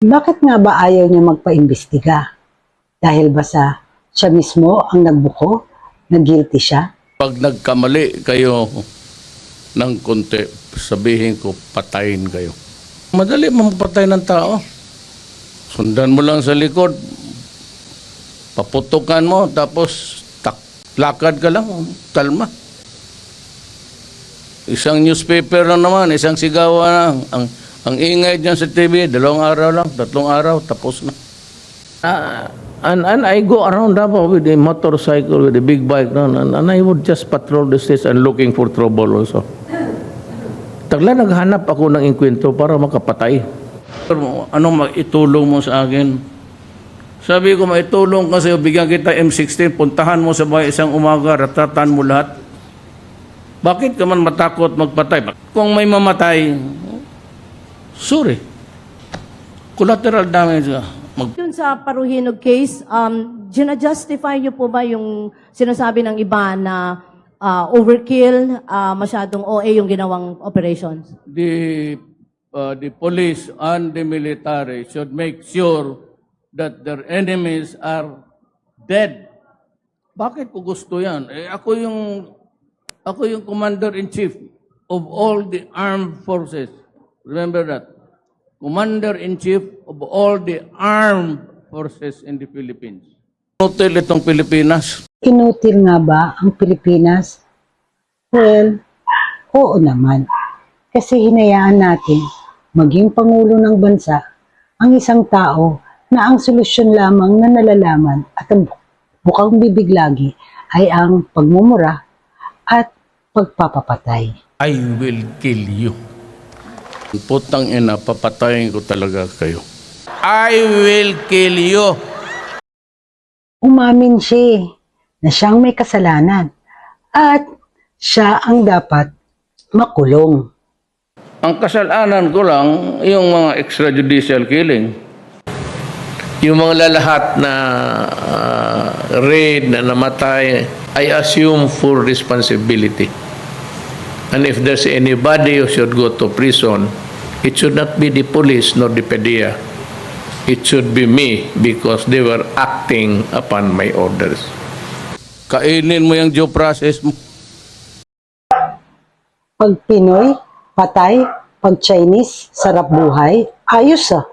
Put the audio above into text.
Bakit nga ba ayaw niya magpaimbestiga? Dahil ba siya mismo ang nagbuko, na guilty siya? Pag nagkamali kayo ng konti, sabihin ko, patayin kayo. Madali mamapatay ng tao. Sundan mo lang sa likod, paputukan mo, tapos lakad ka lang, kalma. Isang newspaper lang naman, isang sigawan lang. Ang ingay dyan sa TV, 2 araw lang, 3 araw, tapos na. And I go around with a motorcycle, with a big bike, and I would just patrol the streets and looking for trouble also. Tagla naghanap ako ng inkwento para makapatay. Anong maitulong mo sa akin? Sabi ko, maitulong kasi bigyan kita M16, puntahan mo sa bahay isang umaga, ratatan mo lahat. Bakit ka man matakot magpatay? Kung may mamatay, sorry. Collateral damage ka. Yun sa Paruhinog case, gina-justify niyo po ba yung sinasabi ng iba na overkill, masyadong OA yung ginawang operations? The police and the military should make sure that their enemies are dead. Bakit ko gusto yan? Ako yung commander-in-chief of all the armed forces. Remember that. Commander-in-chief of all the armed forces in the Philippines. Inutil itong Pilipinas. Inutil nga ba ang Pilipinas? Well, oo naman. Kasi hinayaan natin maging pangulo ng bansa ang isang tao na ang solusyon lamang na nalalaman at ang bukang bibig lagi ay ang pagmumura at pagpapapatay. I will kill you. Putang ina, papatayin ko talaga kayo. I will kill you. Umamin siya na siyang may kasalanan at siya ang dapat makulong. Ang kasalanan ko lang, yung mga extrajudicial killing. Yung mga lalahat na raid, na namatay, I assume full responsibility. And if there's anybody who should go to prison, it should not be the police nor the PDEA. It should be me because they were acting upon my orders. Kainin mo yung due process mo. Pag Pinoy, patay. Pag Chinese, sarap buhay. Ayos ah.